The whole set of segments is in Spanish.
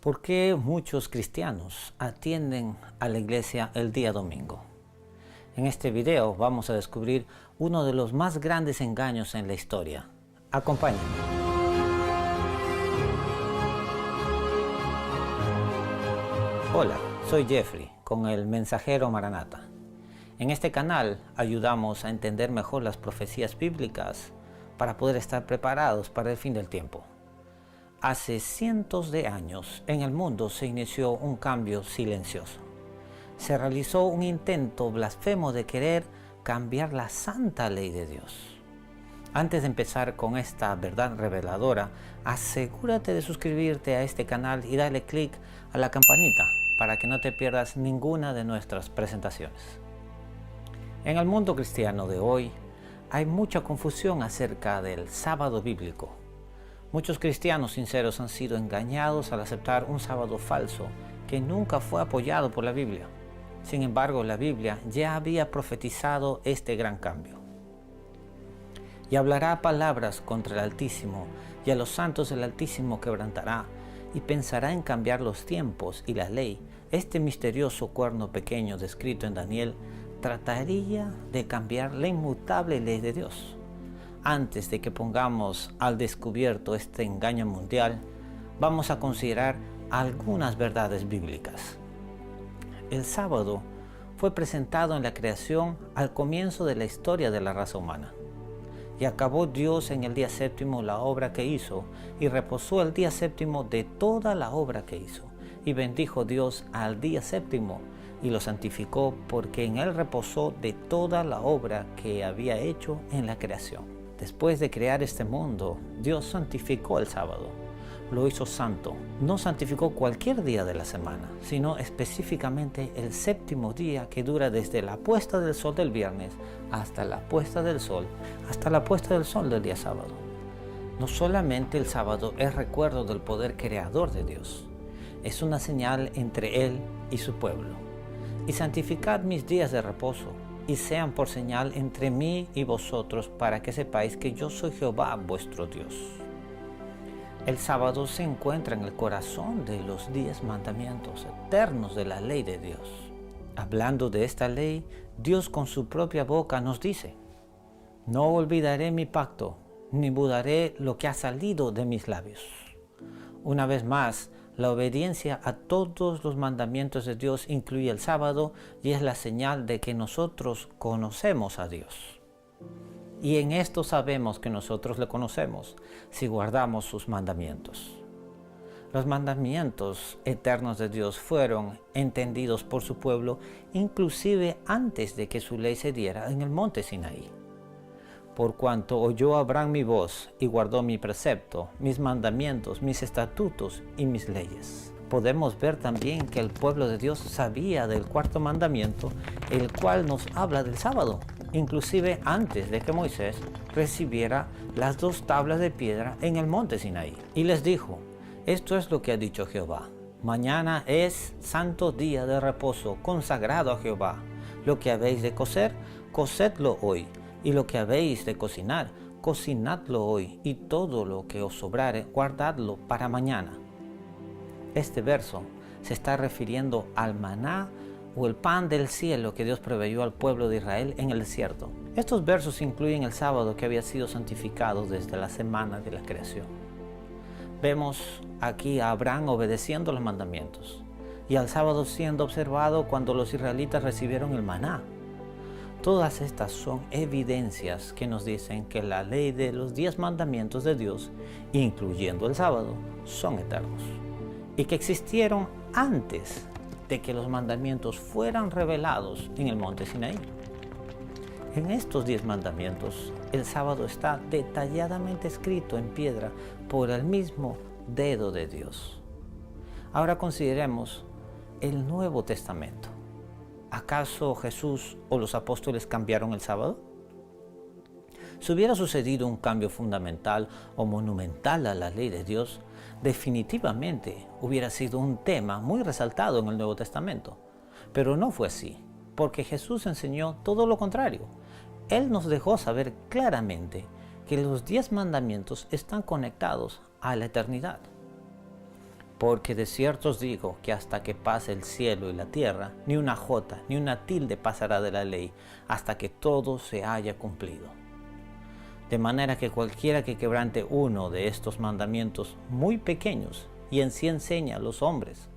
¿Por qué muchos cristianos atienden a la iglesia el día domingo? En este video vamos a descubrir uno de los más grandes engaños en la historia. Acompáñenme. Hola, soy Jeffrey con el Mensajero Maranata. En este canal ayudamos a entender mejor las profecías bíblicas para poder estar preparados para el fin del tiempo. Hace cientos de años en el mundo se inició un cambio silencioso. Se realizó un intento blasfemo de querer cambiar la santa ley de Dios. Antes de empezar con esta verdad reveladora, asegúrate de suscribirte a este canal y darle clic a la campanita para que no te pierdas ninguna de nuestras presentaciones. En el mundo cristiano de hoy hay mucha confusión acerca del sábado bíblico. Muchos cristianos sinceros han sido engañados al aceptar un sábado falso que nunca fue apoyado por la Biblia. Sin embargo, la Biblia ya había profetizado este gran cambio. Y hablará palabras contra el Altísimo, y a los santos del Altísimo quebrantará, y pensará en cambiar los tiempos y la ley. Este misterioso cuerno pequeño descrito en Daniel trataría de cambiar la inmutable ley de Dios. Antes de que pongamos al descubierto este engaño mundial, vamos a considerar algunas verdades bíblicas. El sábado fue presentado en la creación al comienzo de la historia de la raza humana. Y acabó Dios en el día séptimo la obra que hizo, y reposó el día séptimo de toda la obra que hizo. Y bendijo Dios al día séptimo, y lo santificó, porque en él reposó de toda la obra que había hecho en la creación. Después de crear este mundo, Dios santificó el sábado, lo hizo santo. No santificó cualquier día de la semana, sino específicamente el séptimo día, que dura desde la puesta del sol del viernes hasta la puesta del sol del día sábado. No solamente el sábado es recuerdo del poder creador de Dios, es una señal entre Él y su pueblo. Y santificad mis días de reposo, y sean por señal entre mí y vosotros, para que sepáis que yo soy Jehová vuestro Dios. El sábado se encuentra en el corazón de los 10 mandamientos eternos de la ley de Dios. Hablando de esta ley, Dios con su propia boca nos dice: no olvidaré mi pacto, ni mudaré lo que ha salido de mis labios. Una vez más, la obediencia a todos los mandamientos de Dios incluye el sábado, y es la señal de que nosotros conocemos a Dios. Y en esto sabemos que nosotros le conocemos, si guardamos sus mandamientos. Los mandamientos eternos de Dios fueron entendidos por su pueblo inclusive antes de que su ley se diera en el monte Sinaí. Por cuanto oyó Abraham mi voz y guardó mi precepto, mis mandamientos, mis estatutos y mis leyes. Podemos ver también que el pueblo de Dios sabía del cuarto mandamiento, el cual nos habla del sábado, inclusive antes de que Moisés recibiera las 2 tablas de piedra en el monte Sinaí. Y les dijo: esto es lo que ha dicho Jehová: mañana es santo día de reposo, consagrado a Jehová. Lo que habéis de cocer, cocedlo hoy. Y lo que habéis de cocinar, cocinadlo hoy, y todo lo que os sobrare, guardadlo para mañana. Este verso se está refiriendo al maná o el pan del cielo que Dios proveyó al pueblo de Israel en el desierto. Estos versos incluyen el sábado, que había sido santificado desde la semana de la creación. Vemos aquí a Abraham obedeciendo los mandamientos, y al sábado siendo observado cuando los israelitas recibieron el maná. Todas estas son evidencias que nos dicen que la ley de los 10 mandamientos de Dios, incluyendo el sábado, son eternos, y que existieron antes de que los mandamientos fueran revelados en el monte Sinaí. En estos 10 mandamientos, el sábado está detalladamente escrito en piedra por el mismo dedo de Dios. Ahora consideremos el Nuevo Testamento. ¿Acaso Jesús o los apóstoles cambiaron el sábado? Si hubiera sucedido un cambio fundamental o monumental a la ley de Dios, definitivamente hubiera sido un tema muy resaltado en el Nuevo Testamento. Pero no fue así, porque Jesús enseñó todo lo contrario. Él nos dejó saber claramente que los 10 mandamientos están conectados a la eternidad. Porque de cierto os digo que hasta que pase el cielo y la tierra, ni una jota ni una tilde pasará de la ley, hasta que todo se haya cumplido. De manera que cualquiera que quebrante uno de estos mandamientos muy pequeños, y en sí enseña a los hombres,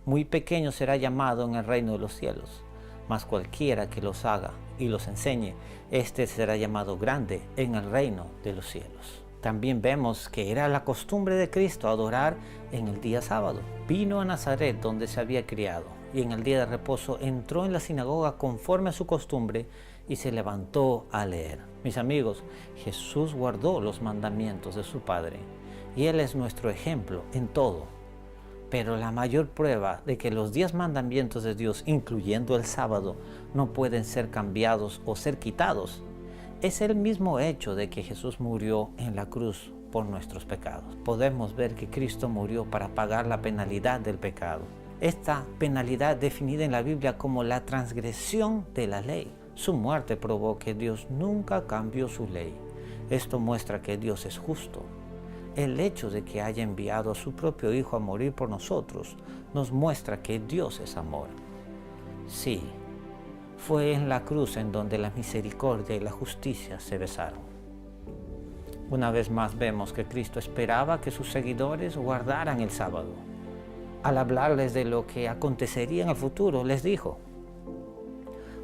muy pequeño será llamado en el reino de los cielos. Mas cualquiera que los haga y los enseñe, éste será llamado grande en el reino de los cielos. También vemos que era la costumbre de Cristo adorar en el día sábado. Vino a Nazaret, donde se había criado, y en el día de reposo entró en la sinagoga conforme a su costumbre y se levantó a leer. Mis amigos, Jesús guardó los mandamientos de su Padre y Él es nuestro ejemplo en todo. Pero la mayor prueba de que los 10 mandamientos de Dios, incluyendo el sábado, no pueden ser cambiados o ser quitados, es el mismo hecho de que Jesús murió en la cruz por nuestros pecados. Podemos ver que Cristo murió para pagar la penalidad del pecado. Esta penalidad definida en la Biblia como la transgresión de la ley. Su muerte probó que Dios nunca cambió su ley. Esto muestra que Dios es justo. El hecho de que haya enviado a su propio Hijo a morir por nosotros nos muestra que Dios es amor. Sí, fue en la cruz en donde la misericordia y la justicia se besaron. Una vez más vemos que Cristo esperaba que sus seguidores guardaran el sábado. Al hablarles de lo que acontecería en el futuro, les dijo: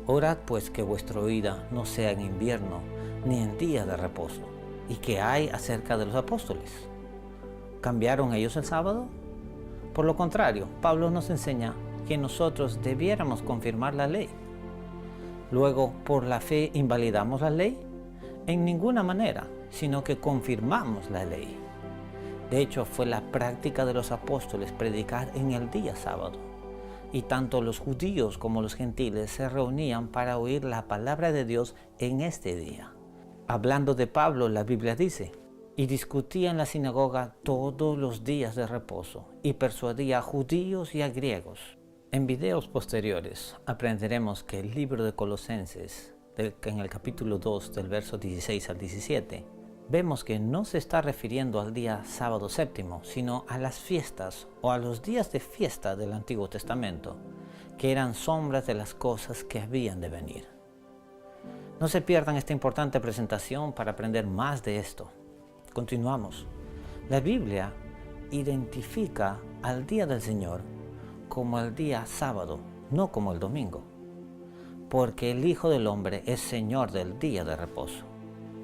orad pues que vuestra huida no sea en invierno ni en día de reposo. ¿Y qué hay acerca de los apóstoles? ¿Cambiaron ellos el sábado? Por lo contrario, Pablo nos enseña que nosotros debiéramos confirmar la ley. Luego, ¿por la fe invalidamos la ley? En ninguna manera, sino que confirmamos la ley. De hecho, fue la práctica de los apóstoles predicar en el día sábado. Y tanto los judíos como los gentiles se reunían para oír la palabra de Dios en este día. Hablando de Pablo, la Biblia dice: y discutía en la sinagoga todos los días de reposo, y persuadía a judíos y a griegos. En videos posteriores aprenderemos que el libro de Colosenses, en el capítulo 2, del verso 16 al 17, vemos que no se está refiriendo al día sábado séptimo, sino a las fiestas o a los días de fiesta del Antiguo Testamento, que eran sombras de las cosas que habían de venir. No se pierdan esta importante presentación para aprender más de esto. Continuamos. La Biblia identifica al día del Señor como el día sábado, no como el domingo, porque el Hijo del Hombre es Señor del día de reposo.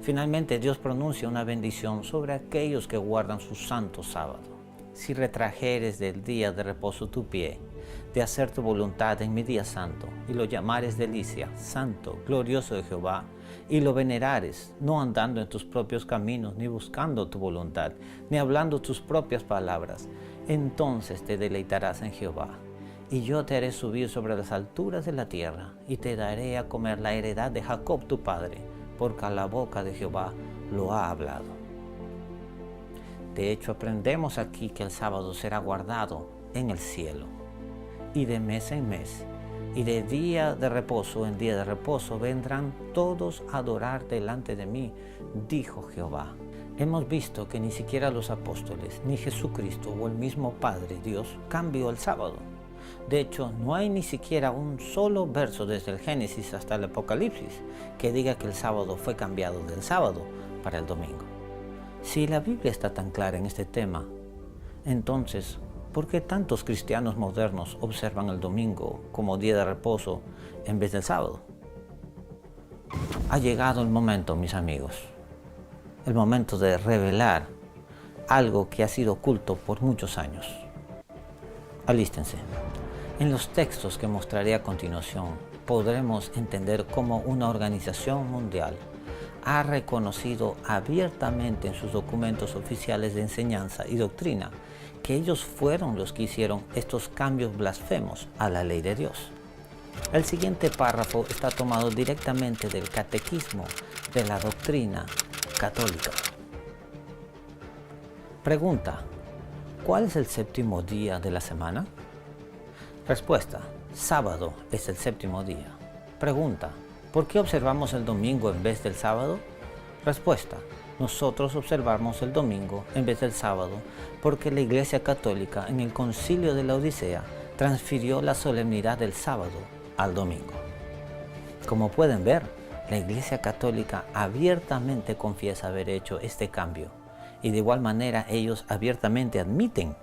Finalmente, Dios pronuncia una bendición sobre aquellos que guardan su santo sábado. Si retrajeres del día de reposo tu pie, de hacer tu voluntad en mi día santo, y lo llamares delicia, santo, glorioso de Jehová, y lo venerares, no andando en tus propios caminos, ni buscando tu voluntad, ni hablando tus propias palabras, entonces te deleitarás en Jehová, y yo te haré subir sobre las alturas de la tierra, y te daré a comer la heredad de Jacob tu padre, porque a la boca de Jehová lo ha hablado. De hecho, aprendemos aquí que el sábado será guardado en el cielo, y de mes en mes, y de día de reposo en día de reposo vendrán todos a adorar delante de mí, dijo Jehová. Hemos visto que ni siquiera los apóstoles, ni Jesucristo o el mismo Padre Dios cambió el sábado. De hecho, no hay ni siquiera un solo verso desde el Génesis hasta el Apocalipsis que diga que el sábado fue cambiado del sábado para el domingo. Si la Biblia está tan clara en este tema, entonces, ¿por qué tantos cristianos modernos observan el domingo como día de reposo en vez del sábado? Ha llegado el momento, mis amigos, el momento de revelar algo que ha sido oculto por muchos años. Alístense. En los textos que mostraré a continuación, podremos entender cómo una organización mundial ha reconocido abiertamente en sus documentos oficiales de enseñanza y doctrina que ellos fueron los que hicieron estos cambios blasfemos a la ley de Dios. El siguiente párrafo está tomado directamente del Catecismo de la Doctrina Católica. Pregunta: ¿cuál es el séptimo día de la semana? Respuesta: sábado es el séptimo día. Pregunta: ¿por qué observamos el domingo en vez del sábado? Respuesta: nosotros observamos el domingo en vez del sábado porque la Iglesia Católica en el Concilio de la Odisea transfirió la solemnidad del sábado al domingo. Como pueden ver, la Iglesia Católica abiertamente confiesa haber hecho este cambio y de igual manera ellos abiertamente admiten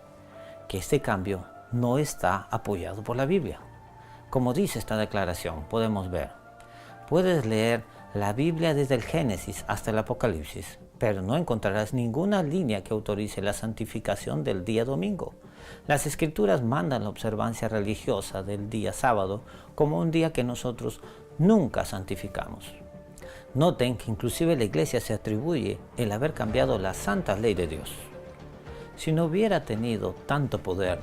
que este cambio no está apoyado por la Biblia. Como dice esta declaración, podemos ver, puedes leer la Biblia desde el Génesis hasta el Apocalipsis, pero no encontrarás ninguna línea que autorice la santificación del día domingo. Las Escrituras mandan la observancia religiosa del día sábado como un día que nosotros nunca santificamos. Noten que inclusive la Iglesia se atribuye el haber cambiado la santa ley de Dios. Si no hubiera tenido tanto poder,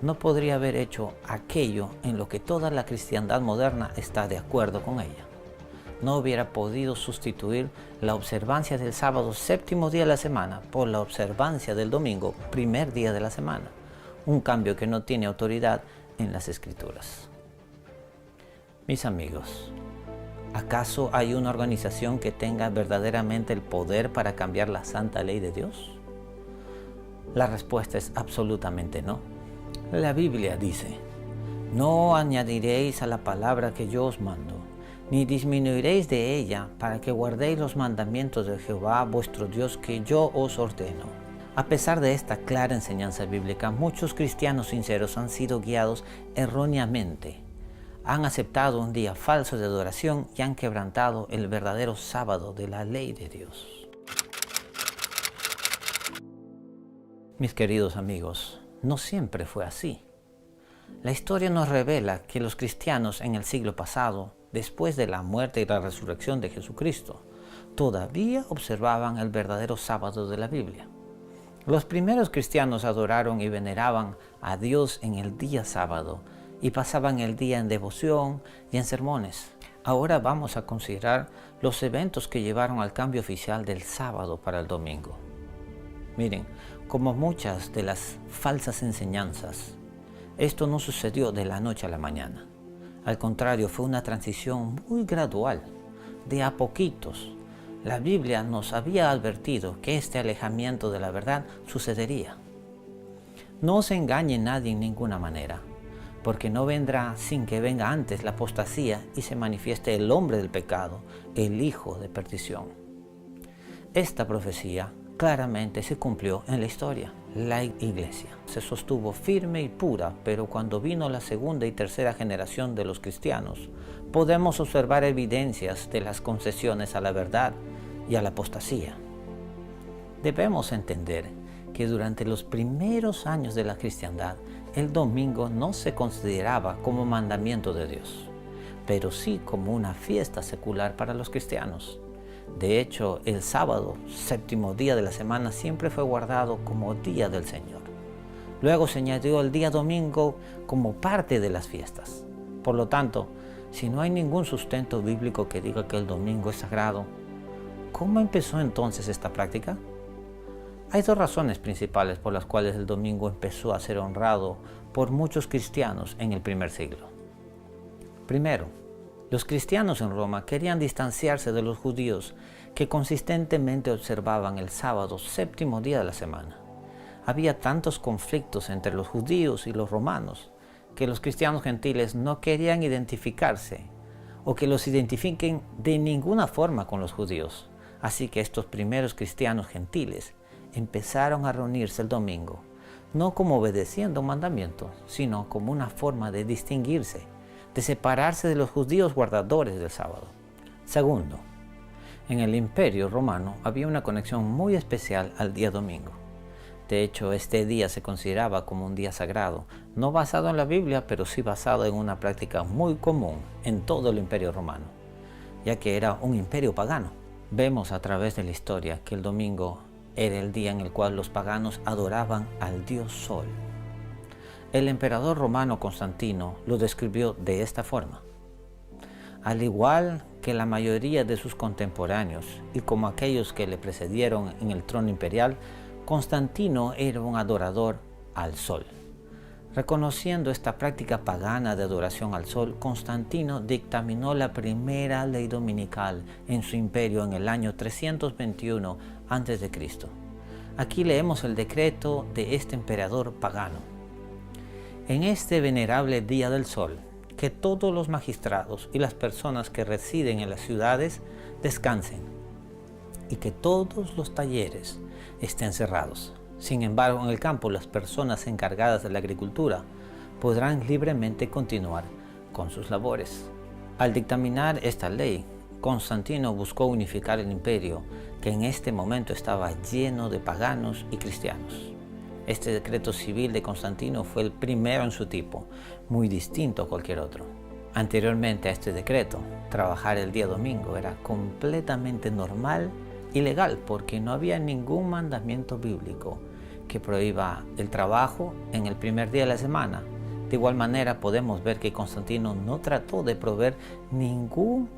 no podría haber hecho aquello en lo que toda la cristiandad moderna está de acuerdo con ella. No hubiera podido sustituir la observancia del sábado, séptimo día de la semana, por la observancia del domingo, primer día de la semana. Un cambio que no tiene autoridad en las Escrituras. Mis amigos, ¿acaso hay una organización que tenga verdaderamente el poder para cambiar la santa ley de Dios? La respuesta es absolutamente no. La Biblia dice, no añadiréis a la palabra que yo os mando, ni disminuiréis de ella, para que guardéis los mandamientos de Jehová vuestro Dios que yo os ordeno. A pesar de esta clara enseñanza bíblica, muchos cristianos sinceros han sido guiados erróneamente. Han aceptado un día falso de adoración y han quebrantado el verdadero sábado de la ley de Dios. Mis queridos amigos, no siempre fue así. La historia nos revela que los cristianos en el siglo pasado, después de la muerte y la resurrección de Jesucristo, todavía observaban el verdadero sábado de la Biblia. Los primeros cristianos adoraron y veneraban a Dios en el día sábado y pasaban el día en devoción y en sermones. Ahora vamos a considerar los eventos que llevaron al cambio oficial del sábado para el domingo. Miren, como muchas de las falsas enseñanzas, esto no sucedió de la noche a la mañana. Al contrario, fue una transición muy gradual, de a poquitos. La Biblia nos había advertido que este alejamiento de la verdad sucedería. No se engañe nadie en ninguna manera, porque no vendrá sin que venga antes la apostasía y se manifieste el hombre del pecado, el hijo de perdición. Esta profecía claramente se cumplió en la historia. La Iglesia se sostuvo firme y pura, pero cuando vino la segunda y tercera generación de los cristianos, podemos observar evidencias de las concesiones a la verdad y a la apostasía. Debemos entender que durante los primeros años de la cristiandad, el domingo no se consideraba como mandamiento de Dios, pero sí como una fiesta secular para los cristianos. De hecho, el sábado, séptimo día de la semana, siempre fue guardado como día del Señor. Luego se añadió el día domingo como parte de las fiestas. Por lo tanto, si no hay ningún sustento bíblico que diga que el domingo es sagrado, ¿cómo empezó entonces esta práctica? Hay dos razones principales por las cuales el domingo empezó a ser honrado por muchos cristianos en el primer siglo. Primero, los cristianos en Roma querían distanciarse de los judíos que consistentemente observaban el sábado, séptimo día de la semana. Había tantos conflictos entre los judíos y los romanos que los cristianos gentiles no querían identificarse o que los identifiquen de ninguna forma con los judíos. Así que estos primeros cristianos gentiles empezaron a reunirse el domingo, no como obedeciendo un mandamiento, sino como una forma de distinguirse, de separarse de los judíos guardadores del sábado. Segundo, en el Imperio Romano había una conexión muy especial al día domingo. De hecho, este día se consideraba como un día sagrado, no basado en la Biblia, pero sí basado en una práctica muy común en todo el Imperio Romano, ya que era un imperio pagano. Vemos a través de la historia que el domingo era el día en el cual los paganos adoraban al dios Sol. El emperador romano Constantino lo describió de esta forma. Al igual que la mayoría de sus contemporáneos y como aquellos que le precedieron en el trono imperial, Constantino era un adorador al sol. Reconociendo esta práctica pagana de adoración al sol, Constantino dictaminó la primera ley dominical en su imperio en el año 321 a.C. Aquí leemos el decreto de este emperador pagano. En este venerable día del sol, que todos los magistrados y las personas que residen en las ciudades descansen y que todos los talleres estén cerrados. Sin embargo, en el campo las personas encargadas de la agricultura podrán libremente continuar con sus labores. Al dictaminar esta ley, Constantino buscó unificar el imperio, que en este momento estaba lleno de paganos y cristianos. Este decreto civil de Constantino fue el primero en su tipo, muy distinto a cualquier otro. Anteriormente a este decreto, trabajar el día domingo era completamente normal y legal porque no había ningún mandamiento bíblico que prohíba el trabajo en el primer día de la semana. De igual manera podemos ver que Constantino no trató de proveer ningún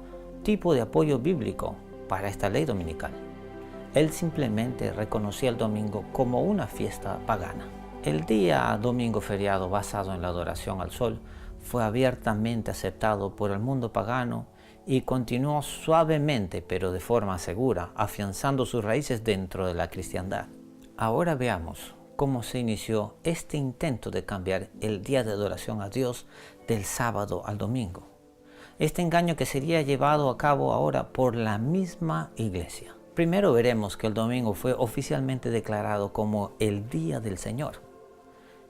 tipo de apoyo bíblico para esta ley dominical. Él simplemente reconocía el domingo como una fiesta pagana. El día domingo feriado basado en la adoración al sol fue abiertamente aceptado por el mundo pagano y continuó suavemente pero de forma segura, afianzando sus raíces dentro de la cristiandad. Ahora veamos cómo se inició este intento de cambiar el día de adoración a Dios del sábado al domingo. Este engaño que sería llevado a cabo ahora por la misma iglesia. Primero veremos que el domingo fue oficialmente declarado como el día del Señor,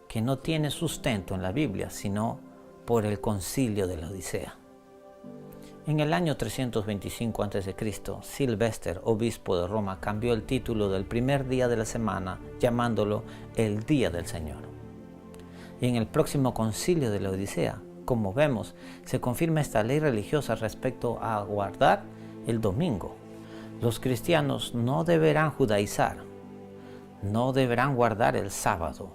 que no tiene sustento en la Biblia, sino por el concilio de la Odisea. En el año 325 a.C., Silvestre, obispo de Roma, cambió el título del primer día de la semana, llamándolo el Día del Señor. Y en el próximo concilio de la Odisea, como vemos, se confirma esta ley religiosa respecto a guardar el domingo. Los cristianos no deberán judaizar, no deberán guardar el sábado.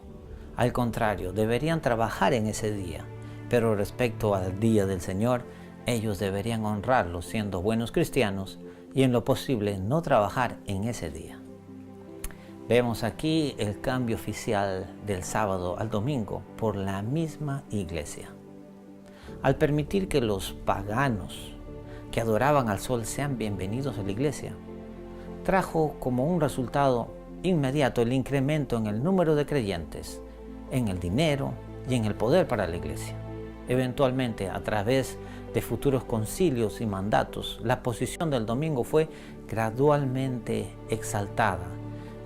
Al contrario, deberían trabajar en ese día. Pero respecto al Día del Señor, ellos deberían honrarlo siendo buenos cristianos y en lo posible no trabajar en ese día. Vemos aquí el cambio oficial del sábado al domingo por la misma iglesia. Al permitir que los paganos que adoraban al sol sean bienvenidos a la iglesia, trajo como un resultado inmediato el incremento en el número de creyentes, en el dinero y en el poder para la iglesia. Eventualmente, a través de futuros concilios y mandatos, la posición del domingo fue gradualmente exaltada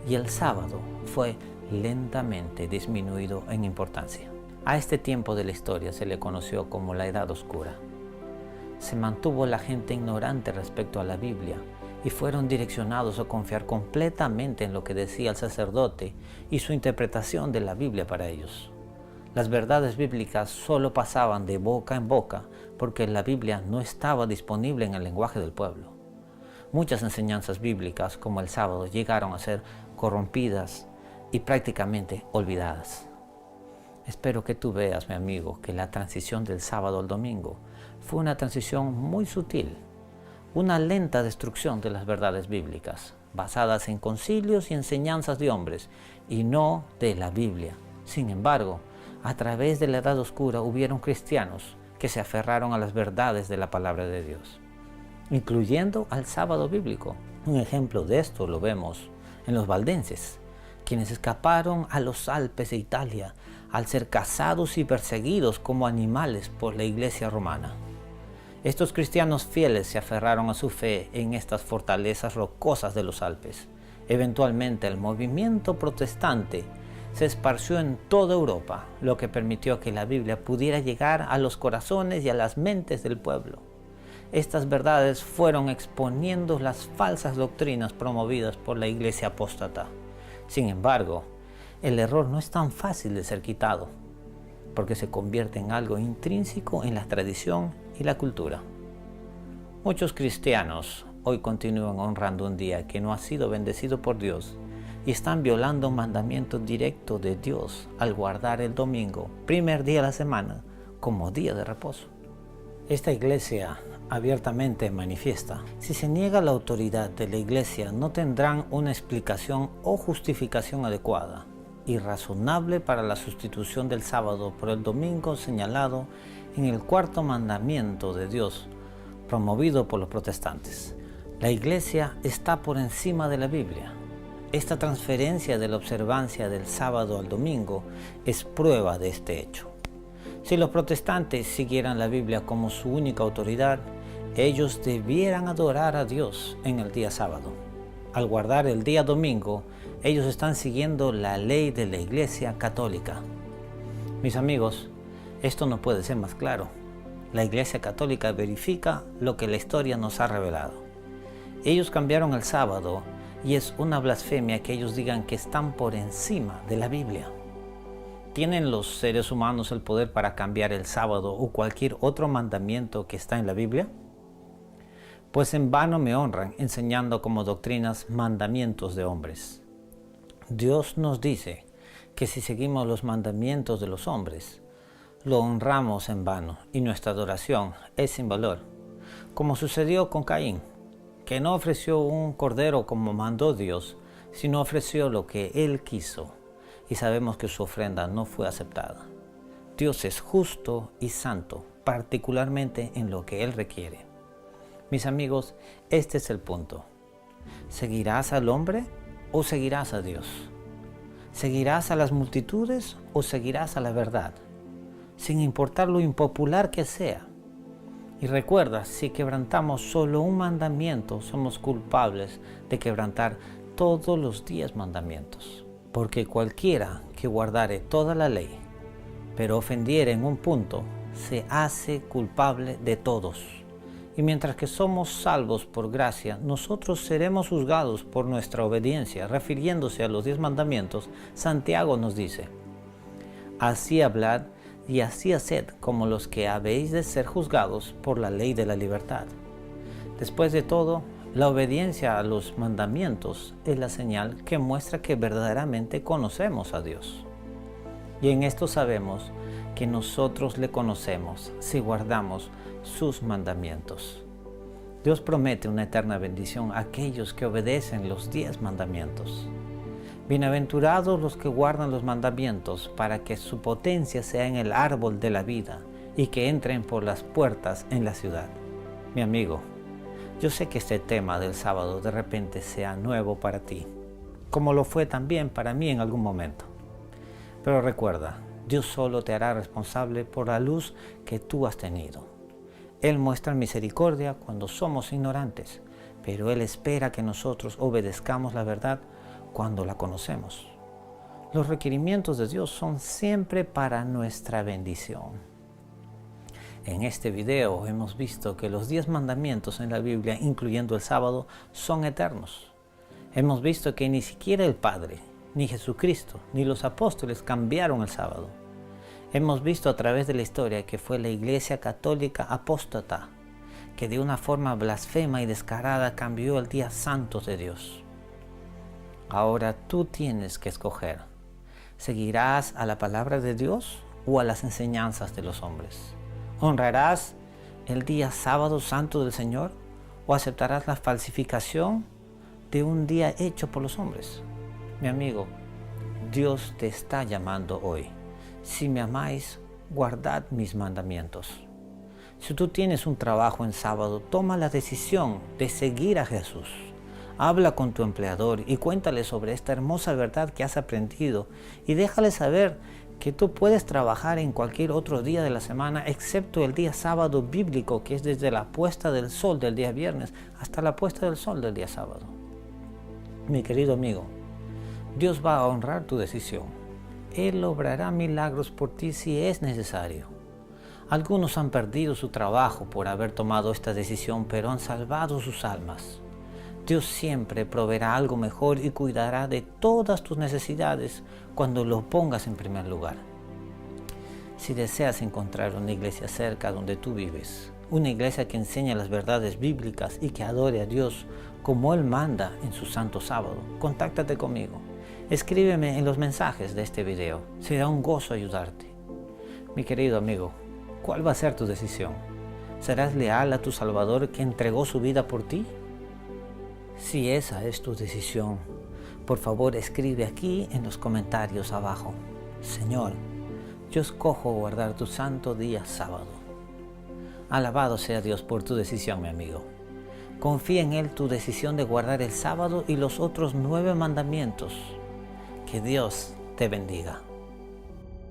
y el sábado fue lentamente disminuido en importancia. A este tiempo de la historia se le conoció como la Edad Oscura. Se mantuvo la gente ignorante respecto a la Biblia y fueron direccionados a confiar completamente en lo que decía el sacerdote y su interpretación de la Biblia para ellos. Las verdades bíblicas solo pasaban de boca en boca porque la Biblia no estaba disponible en el lenguaje del pueblo. Muchas enseñanzas bíblicas, como el sábado, llegaron a ser corrompidas y prácticamente olvidadas. Espero que tú veas, mi amigo, que la transición del sábado al domingo fue una transición muy sutil, una lenta destrucción de las verdades bíblicas, basadas en concilios y enseñanzas de hombres, y no de la Biblia. Sin embargo, a través de la Edad Oscura hubieron cristianos que se aferraron a las verdades de la palabra de Dios, incluyendo al sábado bíblico. Un ejemplo de esto lo vemos en los valdenses, quienes escaparon a los Alpes de Italia al ser cazados y perseguidos como animales por la Iglesia romana. Estos cristianos fieles se aferraron a su fe en estas fortalezas rocosas de los Alpes. Eventualmente el movimiento protestante se esparció en toda Europa, lo que permitió que la Biblia pudiera llegar a los corazones y a las mentes del pueblo. Estas verdades fueron exponiendo las falsas doctrinas promovidas por la iglesia apóstata. Sin embargo, el error no es tan fácil de ser quitado, porque se convierte en algo intrínseco en la tradición y la cultura. Muchos cristianos hoy continúan honrando un día que no ha sido bendecido por Dios y están violando un mandamiento directo de Dios al guardar el domingo, primer día de la semana, como día de reposo. Esta iglesia abiertamente manifiesta: si se niega la autoridad de la iglesia, no tendrán una explicación o justificación adecuada y razonable para la sustitución del sábado por el domingo señalado en el cuarto mandamiento de Dios, promovido por los protestantes. La iglesia está por encima de la Biblia Esta transferencia de la observancia del sábado al domingo es prueba de este hecho. Si los protestantes siguieran la Biblia como su única autoridad, ellos debieran adorar a Dios en el día sábado. Al guardar el día domingo, ellos están siguiendo la ley de la Iglesia Católica. Mis amigos, esto no puede ser más claro. La Iglesia Católica verifica lo que la historia nos ha revelado. Ellos cambiaron el sábado y es una blasfemia que ellos digan que están por encima de la Biblia. ¿Tienen los seres humanos el poder para cambiar el sábado o cualquier otro mandamiento que está en la Biblia? Pues en vano me honran enseñando como doctrinas mandamientos de hombres. Dios nos dice que si seguimos los mandamientos de los hombres, lo honramos en vano y nuestra adoración es sin valor, como sucedió con Caín, que no ofreció un cordero como mandó Dios, sino ofreció lo que él quiso, y sabemos que su ofrenda no fue aceptada. Dios es justo y santo, particularmente en lo que él requiere. Mis amigos, este es el punto. ¿Seguirás al hombre o seguirás a Dios? ¿Seguirás a las multitudes o seguirás a la verdad? Sin importar lo impopular que sea. Y recuerda, si quebrantamos solo un mandamiento, somos culpables de quebrantar todos los 10 mandamientos. Porque cualquiera que guardare toda la ley, pero ofendiere en un punto, se hace culpable de todos. Y mientras que somos salvos por gracia, nosotros seremos juzgados por nuestra obediencia. Refiriéndose a los 10 mandamientos, Santiago nos dice: así hablad y así haced como los que habéis de ser juzgados por la ley de la libertad. Después de todo, la obediencia a los mandamientos es la señal que muestra que verdaderamente conocemos a Dios. Y en esto sabemos que nosotros le conocemos si guardamos sus mandamientos. Dios promete una eterna bendición a aquellos que obedecen los 10 mandamientos. Bienaventurados los que guardan los mandamientos, para que su potencia sea en el árbol de la vida y que entren por las puertas en la ciudad. Mi amigo, yo sé que este tema del sábado de repente sea nuevo para ti, como lo fue también para mí en algún momento. Pero recuerda, Dios solo te hará responsable por la luz que tú has tenido. Él muestra misericordia cuando somos ignorantes, pero Él espera que nosotros obedezcamos la verdad cuando la conocemos. Los requerimientos de Dios son siempre para nuestra bendición. En este video hemos visto que los 10 mandamientos en la Biblia, incluyendo el sábado, son eternos. Hemos visto que ni siquiera el Padre, ni Jesucristo, ni los apóstoles cambiaron el sábado. Hemos visto a través de la historia que fue la Iglesia Católica apóstata, que de una forma blasfema y descarada cambió el día santo de Dios. Ahora tú tienes que escoger. ¿Seguirás a la palabra de Dios o a las enseñanzas de los hombres? ¿Honrarás el día sábado santo del Señor o aceptarás la falsificación de un día hecho por los hombres? Mi amigo, Dios te está llamando hoy. Si me amáis, guardad mis mandamientos. Si tú tienes un trabajo en sábado, toma la decisión de seguir a Jesús. Habla con tu empleador y cuéntale sobre esta hermosa verdad que has aprendido y déjale saber que tú puedes trabajar en cualquier otro día de la semana excepto el día sábado bíblico, que es desde la puesta del sol del día viernes hasta la puesta del sol del día sábado. Mi querido amigo, Dios va a honrar tu decisión. Él obrará milagros por ti si es necesario. Algunos han perdido su trabajo por haber tomado esta decisión, pero han salvado sus almas. Dios siempre proveerá algo mejor y cuidará de todas tus necesidades cuando lo pongas en primer lugar. Si deseas encontrar una iglesia cerca donde tú vives, una iglesia que enseña las verdades bíblicas y que adore a Dios como Él manda en su santo sábado, contáctate conmigo. Escríbeme en los mensajes de este video. Será un gozo ayudarte. Mi querido amigo, ¿cuál va a ser tu decisión? ¿Serás leal a tu Salvador que entregó su vida por ti? Si esa es tu decisión, por favor escribe aquí en los comentarios abajo: Señor, yo escojo guardar tu santo día sábado. Alabado sea Dios por tu decisión, mi amigo. Confía en Él tu decisión de guardar el sábado y los otros 9 mandamientos. Que Dios te bendiga.